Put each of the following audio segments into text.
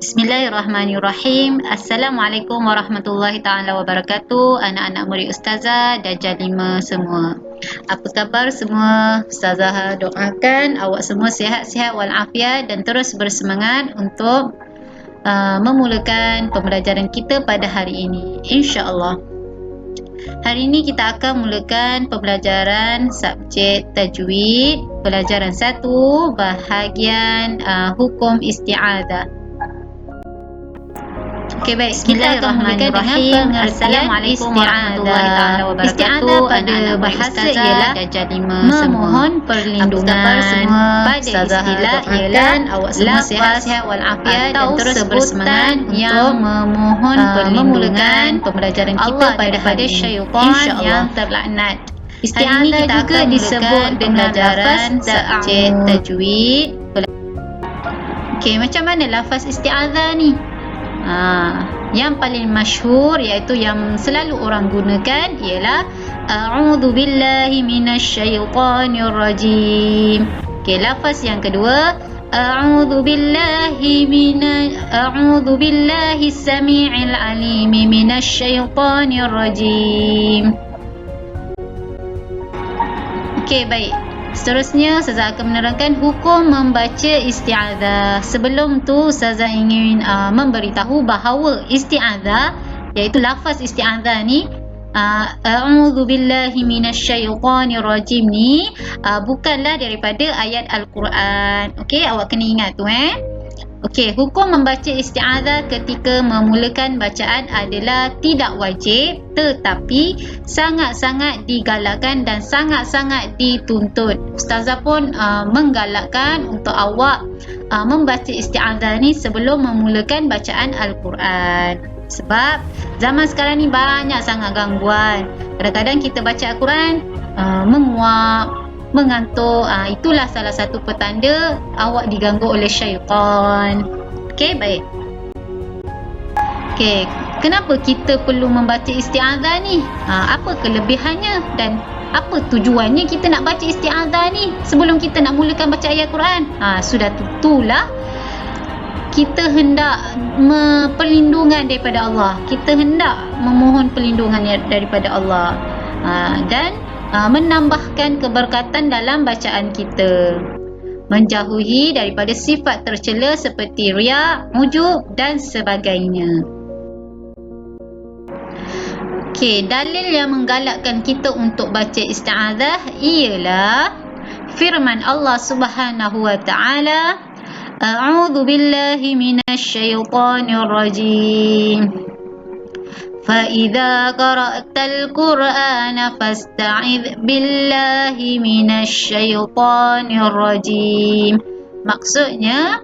Bismillahirrahmanirrahim. Assalamualaikum warahmatullahi ta'ala wabarakatuh. Anak-anak murid Ustazah Darjah 5 semua. Apa khabar semua? Ustazah doakan awak semua sihat-sihat walafiat dan terus bersemangat untuk memulakan pembelajaran kita pada hari ini, insya-Allah. Hari ini kita akan mulakan pembelajaran subjek tajwid, pelajaran 1, bahagian hukum isti'adzah. Okey, baik, kita akan mulakan dengan Assalamualaikum warahmatullahi taala wabarakatuh. Isti'adzah pada bahasa ialah memohon perlindungan pada istilah ialah awak semua sihat-sihat walafiat dan terus bersemangat yang memohon perlindungan pembelajaran kita pada syaitan yang terlaknat. Isti'adzah juga disebut dengan lafaz subjek tajwid. Okey, macam mana lafaz isti'adzah ni? Yang paling masyhur iaitu yang selalu orang gunakan ialah a'udzu billahi minasyaitonir rajim. Okey, lafaz yang kedua a'udzu billahi samii'il alim minasyaitonir rajim. Okey, baik. Seterusnya Ustazah akan menerangkan hukum membaca isti'adzah. Sebelum tu Ustazah ingin memberitahu bahawa isti'adzah iaitu lafaz isti'adzah ni a'udzu billahi minasyaitonir rajim ni bukanlah daripada ayat Al-Quran. Okey, awak kena ingat tu Okey, hukum membaca isti'adzah ketika memulakan bacaan adalah tidak wajib tetapi sangat-sangat digalakkan dan sangat-sangat dituntut. Ustazah pun menggalakkan untuk awak membaca isti'adzah ni sebelum memulakan bacaan Al-Quran. Sebab zaman sekarang ni banyak sangat gangguan. Kadang-kadang kita baca Al-Quran menguap, mengantuk. Itulah salah satu petanda awak diganggu oleh syaitan. Okey, baik. Okey, kenapa kita perlu membaca isti'adzah ni? Apa kelebihannya dan apa tujuannya kita nak baca isti'adzah ni sebelum kita nak mulakan baca ayat Quran? Sudah tentulah kita hendak perlindungan daripada Allah. Kita hendak memohon perlindungan daripada Allah. Dan menambahkan keberkatan dalam bacaan kita, menjauhi daripada sifat tercela seperti riya, ujub dan sebagainya. Okey, dalil yang menggalakkan kita untuk baca isti'adzah ialah firman Allah Subhanahu wa taala, a'udzu billahi minasyaitonir rajim. فَإِذَا قَرَأْتَ الْقُرْآنَ فَاسْتَعِذْ بِاللَّهِ مِنَ الشَّيْطَانِ الرَّجِيمِ. Maksudnya,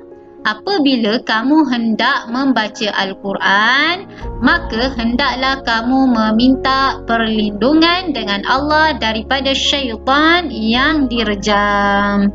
apabila kamu hendak membaca Al-Quran, maka hendaklah kamu meminta perlindungan dengan Allah daripada syaitan yang direjam.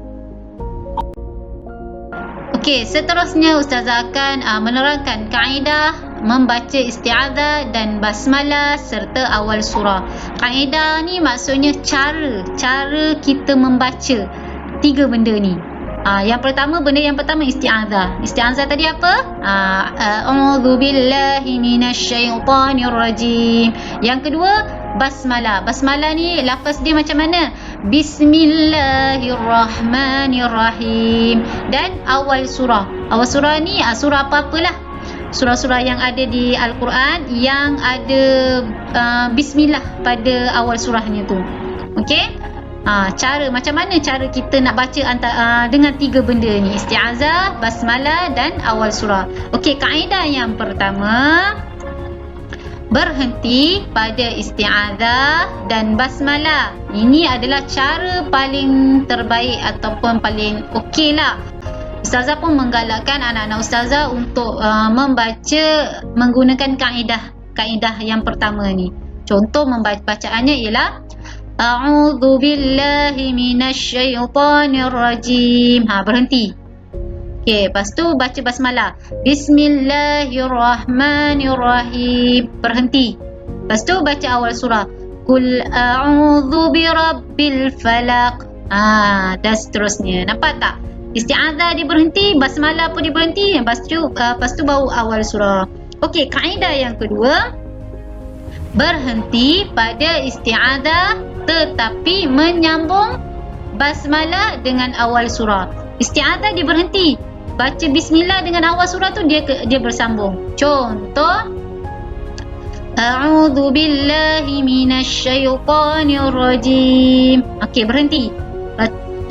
Okey, seterusnya Ustazah akan menerangkan kaedah membaca isti'adzah dan basmalah serta awal surah. Kaedah ni maksudnya cara kita membaca 3 benda ni. Benda yang pertama isti'adzah. Isti'adzah tadi apa? A'udzu billahi minasyaitonir rajim. Yang kedua basmalah. Basmalah ni lafaz dia macam mana? Bismillahirrahmanirrahim. Dan awal surah. Awal surah ni surah apa-apalah. Surah-surah yang ada di Al-Quran yang ada bismillah pada awal surahnya tu. Okey? Macam mana cara kita nak baca dengan 3 benda ni? Isti'adzah, basmalah dan awal surah. Okey, kaedah yang pertama, berhenti pada isti'adzah dan basmalah. Ini adalah cara paling terbaik ataupun paling okey lah. Ustazah pun menggalakkan anak-anak Ustazah untuk membaca menggunakan kaedah yang pertama ni. Contoh bacaannya ialah a'udzu billahi minasyaitonir rajim. Berhenti. Okey, lepas tu baca basmalah. Bismillahirrahmanirrahim. Berhenti. Lepas tu baca awal surah. Qul a'udzu birabbil falaq. Dan seterusnya. Nampak tak? Isti'adzah dia berhenti, basmalah pun dia berhenti, lepas tu baru awal surah. Okey, kaedah yang kedua, berhenti pada isti'adzah tetapi menyambung basmalah dengan awal surah. Isti'adzah dia berhenti, baca bismillah dengan awal surah tu dia bersambung. Contoh, A'udzu billahi minasyaitonir rajim. Okey, berhenti.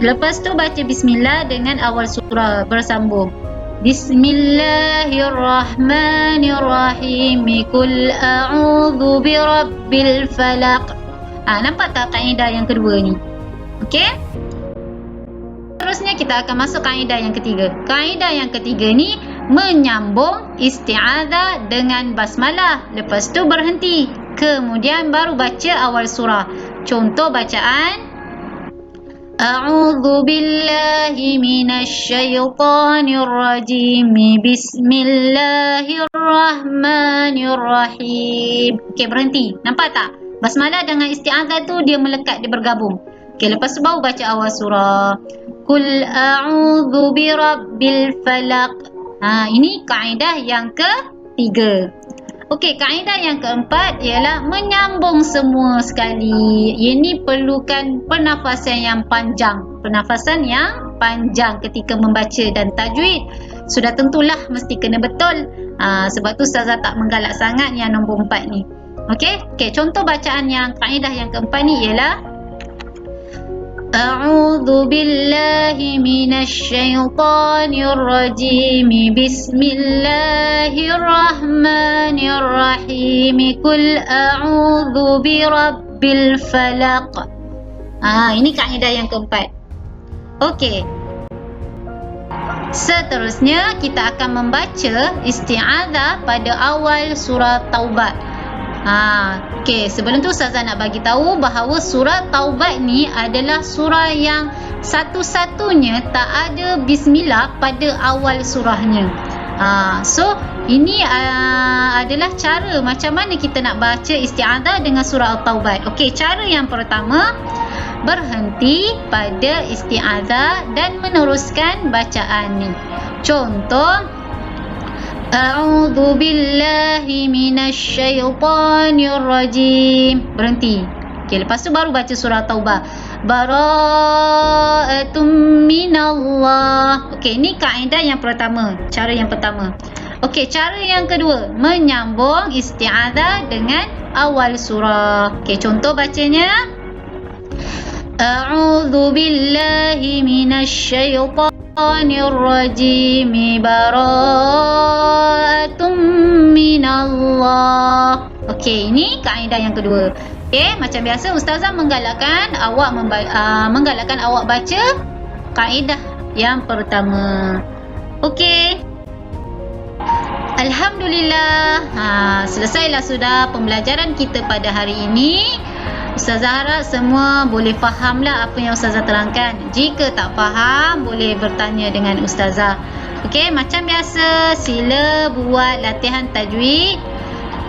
Lepas tu baca bismillah dengan awal surah bersambung. Bismillahirrahmanirrahim. Qul a'udzu birabbil falaq. Nampak tak kaedah yang kedua ni? Okey? Terusnya kita akan masuk kaedah yang ketiga. Kaedah yang ketiga ni menyambung isti'adzah dengan basmalah. Lepas tu berhenti. Kemudian baru baca awal surah. Contoh bacaan, A'udzu billahi minasyaitonir rajim. Bismillahirrahmanirrahim. Okey, berhenti. Nampak tak? Basmalah dengan isti'adzah tu dia melekat, dia bergabung. Okey, lepas tu baru baca awal surah. Qul a'udzu birabbil falaq. Ini kaedah yang ketiga. Okey, kaedah yang keempat ialah menyambung semua sekali. Ini perlukan pernafasan yang panjang. Pernafasan yang panjang ketika membaca dan tajwid. Sudah tentulah mesti kena betul. Sebab tu Ustazah tak menggalak sangat yang nombor 4 ni. Okey, contoh bacaan yang kaedah yang keempat ni ialah A'udzu billahi minasyaitonir rajim. Bismillahirrahmanirrahim. Qul a'udzu birabbil falaq. Ini kaedah yang keempat. Okey. Seterusnya kita akan membaca isti'adzah pada awal surah Taubat. Okey, sebelum tu Ustazah nak bagi tahu bahawa surah Taubat ni adalah surah yang satu-satunya tak ada bismillah pada awal surahnya. So ini adalah cara macam mana kita nak baca isti'adzah dengan surah Taubat. Okey, cara yang pertama, berhenti pada isti'adzah dan meneruskan bacaan ni. Contoh, A'udzu billahi minasyaitonir rajim. Berhenti. Okey, lepas tu baru baca surah Taubah. Bara'atum minallah. Okey, ni kaedah yang pertama, cara yang pertama. Okey, cara yang kedua, menyambung isti'adzah dengan awal surah. Okey, contoh bacanya, A'udzu billahi minasyaitonir rajim. Bara'atum minallah. Okey, ini kaedah yang kedua. Okey, macam biasa Ustazah menggalakkan awak baca kaedah yang pertama. Okey. Alhamdulillah. Selesailah sudah pembelajaran kita pada hari ini. Ustazah harap semua boleh fahamlah apa yang Ustazah terangkan. Jika tak faham, boleh bertanya dengan Ustazah. Okey, macam biasa, sila buat latihan tajwid.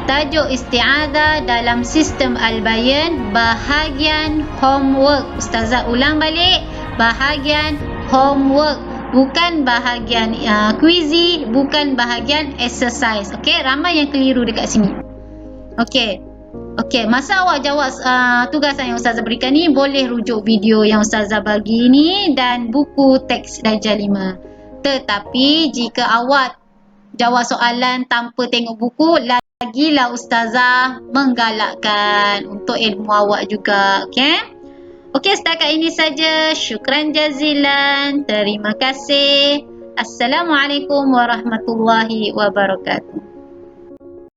Tajuk isti'adzah dalam sistem Al-Bayan, bahagian homework. Ustazah ulang balik, bahagian homework. Bukan bahagian quizy, bukan bahagian exercise. Okey, ramai yang keliru dekat sini. Okey. Okey, masa awak jawab tugasan yang Ustazah berikan ni, boleh rujuk video yang Ustazah bagi ni dan buku teks darjah 5. Tetapi jika awak jawab soalan tanpa tengok buku, lagilah Ustazah menggalakkan untuk ilmu awak juga. Okey? Okey, setakat ini saja. Syukran jazilan. Terima kasih. Assalamualaikum warahmatullahi wabarakatuh.